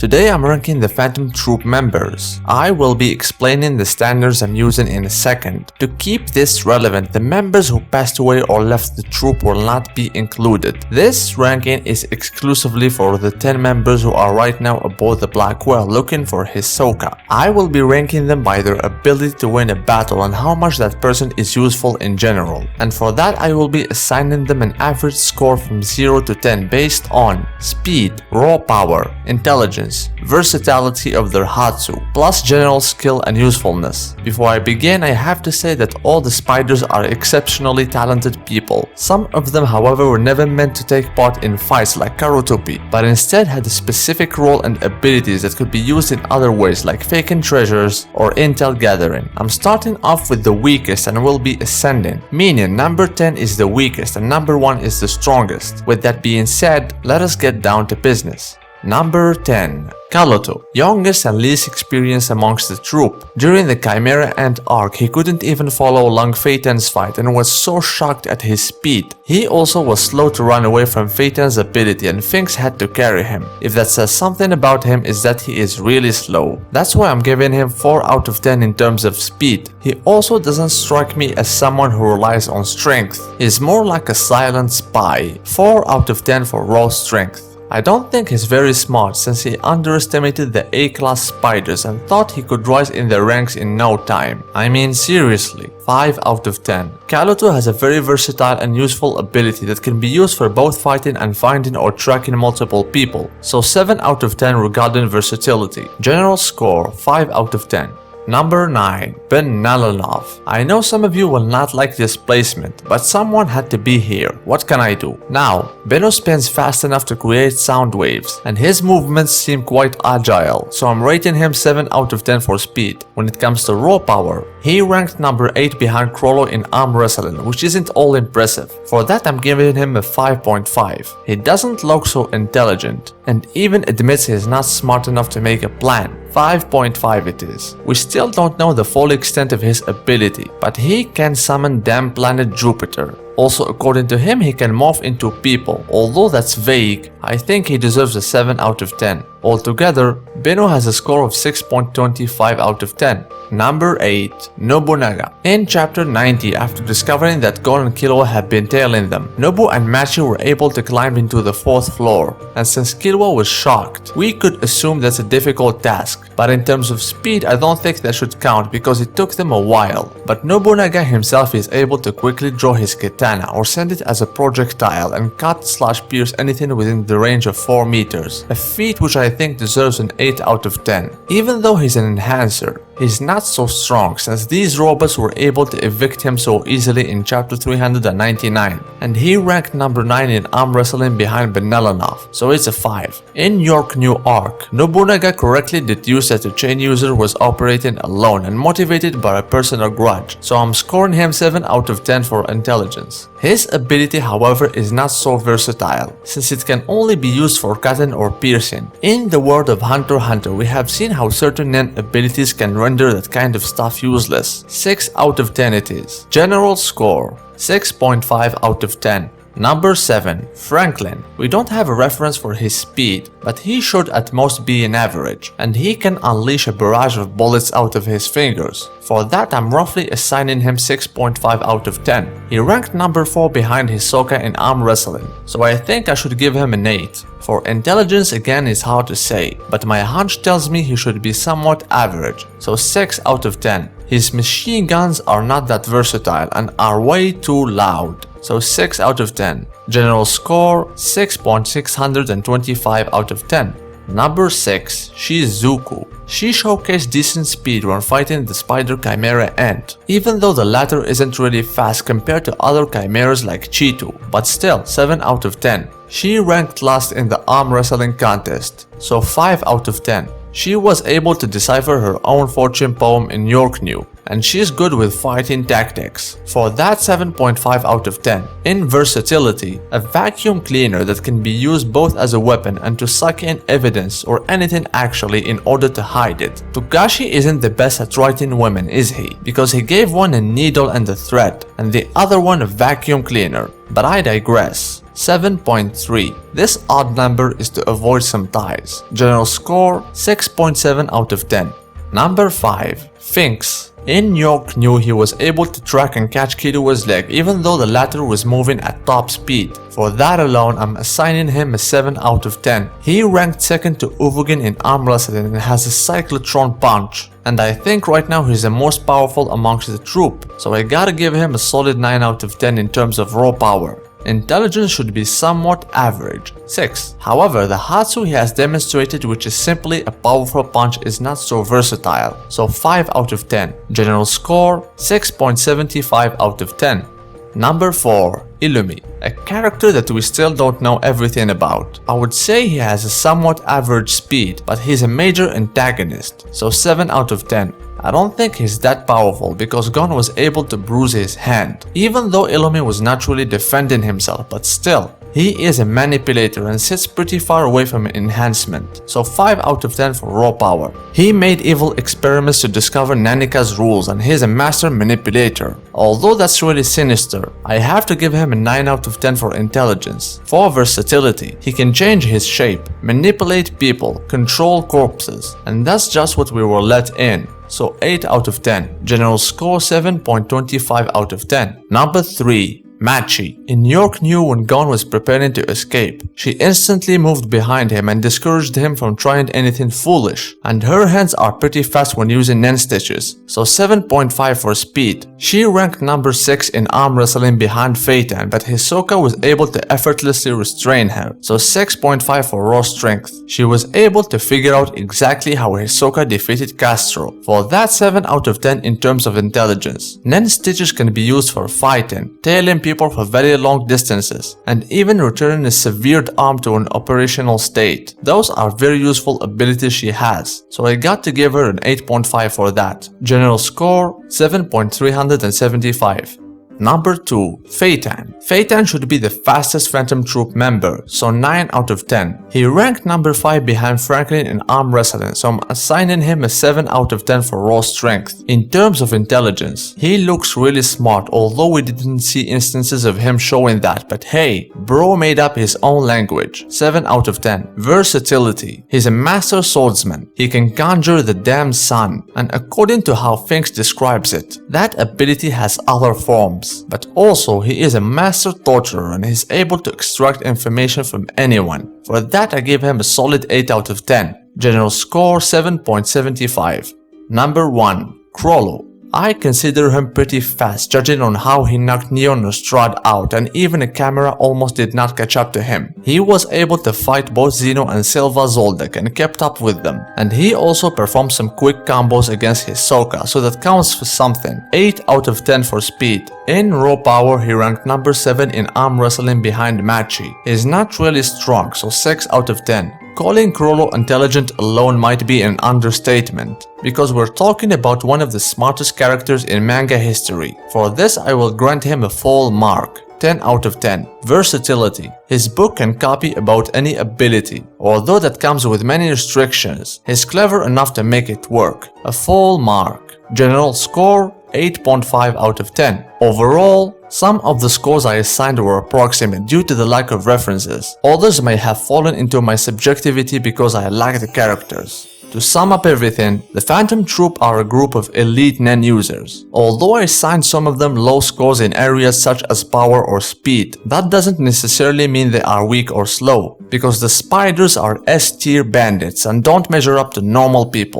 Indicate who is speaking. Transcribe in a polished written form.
Speaker 1: Today I'm ranking the Phantom Troupe members. I will be explaining the standards I'm using in a second. To keep this relevant, the members who passed away or left the troupe will not be included. This ranking is exclusively for the 10 members who are right now aboard the Black Whale looking for Hisoka. I will be ranking them by their ability to win a battle and how much that person is useful in general. And for that I will be assigning them an average score from 0 to 10 based on speed, raw power, intelligence, versatility of their Hatsu, plus general skill and usefulness. Before I begin, I have to say that all the spiders are exceptionally talented people. Some of them, however, were never meant to take part in fights like Troupe, but instead had a specific role and abilities that could be used in other ways like faking treasures or intel gathering. I'm starting off with the weakest and will be ascending, meaning number 10 is the weakest and number 1 is the strongest. With that being said, let us get down to business. Number 10. Kaluto, youngest and least experienced amongst the troupe. During the Chimera Ant arc, he couldn't even follow Long Phaeton's fight and was so shocked at his speed. He also was slow to run away from Phaeton's ability and Finks had to carry him. If that says something about him, is that he is really slow. That's why I'm giving him 4 out of 10 in terms of speed. He also doesn't strike me as someone who relies on strength. He's more like a silent spy. 4 out of 10 for raw strength. I don't think he's very smart since he underestimated the A-class spiders and thought he could rise in the ranks in no time. I mean seriously, 5 out of 10. Kaluto has a very versatile and useful ability that can be used for both fighting and finding or tracking multiple people, so 7 out of 10 regarding versatility. General score, 5 out of 10. Number 9. Benelanov. I know some of you will not like this placement, but someone had to be here. What can I do? Now, Benno spins fast enough to create sound waves, and his movements seem quite agile, so I'm rating him 7 out of 10 for speed. When it comes to raw power, he ranked number 8 behind Crollo in arm wrestling, which isn't all impressive. For that I'm giving him a 5.5. He doesn't look so intelligent, and even admits he's not smart enough to make a plan. 5.5 it is. We still don't know the full extent of his ability, but he can summon damn planet Jupiter. Also, according to him, he can morph into people. Although that's vague, I think he deserves a 7 out of 10. Altogether, Benno has a score of 6.25 out of 10. Number 8. Nobunaga. In chapter 90, after discovering that Gon and Killua had been tailing them, Nobu and Machi were able to climb into the 4th floor, and since Killua was shocked, we could assume that's a difficult task. But in terms of speed, I don't think that should count because it took them a while. But Nobunaga himself is able to quickly draw his katana or send it as a projectile and cut/pierce anything within the range of 4 meters, a feat which I think deserves an 8 out of 10. Even though he's an enhancer, he's not so strong since these robots were able to evict him so easily in chapter 399, and he ranked number 9 in arm wrestling behind Benelanov, so it's a 5. In York New Arc, Nobunaga correctly deduced that the chain user was operating alone and motivated by a personal grudge, so I'm scoring him 7 out of 10 for intelligence. His ability, however, is not so versatile, since it can only be used for cutting or piercing. In the world of Hunter x Hunter, we have seen how certain nen abilities can render that kind of stuff useless. 6 out of 10 it is. General score, 6.5 out of 10. Number 7. Franklin. We don't have a reference for his speed, but he should at most be an average, and he can unleash a barrage of bullets out of his fingers. For that I'm roughly assigning him 6.5 out of 10. He ranked number 4 behind Hisoka in arm wrestling, so I think I should give him an 8. For intelligence again is hard to say, but my hunch tells me he should be somewhat average, so 6 out of 10. His machine guns are not that versatile and are way too loud, so 6 out of 10. General score, 6.625 out of 10. Number 6. Shizuku. She showcased decent speed when fighting the Spider Chimera Ant, even though the latter isn't really fast compared to other chimeras like Cheetu, but still 7 out of 10. She ranked last in the arm wrestling contest, so 5 out of 10. She was able to decipher her own fortune poem in York New, and she's good with fighting tactics. For that 7.5 out of 10. In versatility, a vacuum cleaner that can be used both as a weapon and to suck in evidence or anything actually in order to hide it. Togashi isn't the best at writing women, is he? Because he gave one a needle and a thread, and the other one a vacuum cleaner. But I digress. 7.3. This odd number is to avoid some ties. General score 6.7 out of 10. Number 5. Finks. In York knew he was able to track and catch Killua leg even though the latter was moving at top speed. For that alone, I'm assigning him a 7 out of 10. He ranked second to Uvogin in arm wrestling and has a cyclotron punch. And I think right now he's the most powerful amongst the troupe, so I gotta give him a solid 9 out of 10 in terms of raw power. Intelligence should be somewhat average, 6. However, the Hatsu he has demonstrated, which is simply a powerful punch, is not so versatile, so 5 out of 10. General score 6.75 out of 10. Number 4. Illumi, a character that we still don't know everything about. I would say he has a somewhat average speed, but he's a major antagonist, so 7 out of 10. I don't think he's that powerful because Gon was able to bruise his hand, even though Illumi was naturally defending himself, but still. He is a manipulator and sits pretty far away from enhancement, so 5 out of 10 for raw power. He made evil experiments to discover Nanika's rules and he's a master manipulator. Although that's really sinister, I have to give him a 9 out of 10 for intelligence. For versatility, he can change his shape, manipulate people, control corpses, and that's just what we were let in. So 8 out of 10. General score 7.25 out of 10. Number 3. Machi. In York knew when Gon was preparing to escape. She instantly moved behind him and discouraged him from trying anything foolish. And her hands are pretty fast when using Nen stitches, so 7.5 for speed. She ranked number 6 in arm wrestling behind Phaeton, but Hisoka was able to effortlessly restrain her, so 6.5 for raw strength. She was able to figure out exactly how Hisoka defeated Castro. For that 7 out of 10 in terms of intelligence. Nen stitches can be used for fighting, tailing people for very long distances, and even returning a severed arm to an operational state. Those are very useful abilities she has, so I got to give her an 8.5 for that. General score 7.375. Number 2. Phaeton. Phaeton should be the fastest Phantom Troupe member, so 9 out of 10. He ranked number 5 behind Franklin in arm wrestling, so I'm assigning him a 7 out of 10 for raw strength. In terms of intelligence, he looks really smart, although we didn't see instances of him showing that, but hey, bro made up his own language. 7 out of 10. Versatility. He's a master swordsman. He can conjure the damn sun, and according to how Finks describes it, that ability has other forms. But also he is a master torturer and he's able to extract information from anyone. For that I give him a solid 8 out of 10. General score 7.75. Number 1. Chrollo. I consider him pretty fast, judging on how he knocked Neon Nostrad out, and even a camera almost did not catch up to him. He was able to fight both Zeno and Silva Zoldyck and kept up with them, and he also performed some quick combos against Hisoka, so that counts for something. 8 out of 10 for speed. In raw power, he ranked number 7 in arm wrestling behind Machi. He's not really strong, so 6 out of 10. Calling Chrollo intelligent alone might be an understatement, because we're talking about one of the smartest characters in manga history. For this I will grant him a full mark, 10 out of 10. Versatility. His book can copy about any ability, although that comes with many restrictions. He's clever enough to make it work, a full mark. General score 8.5 out of 10. Overall, some of the scores I assigned were approximate due to the lack of references. Others may have fallen into my subjectivity because I lack the characters. To sum up everything, the Phantom Troupe are a group of elite Nen users. Although I assigned some of them low scores in areas such as power or speed, that doesn't necessarily mean they are weak or slow, because the spiders are S-tier bandits and don't measure up to normal people.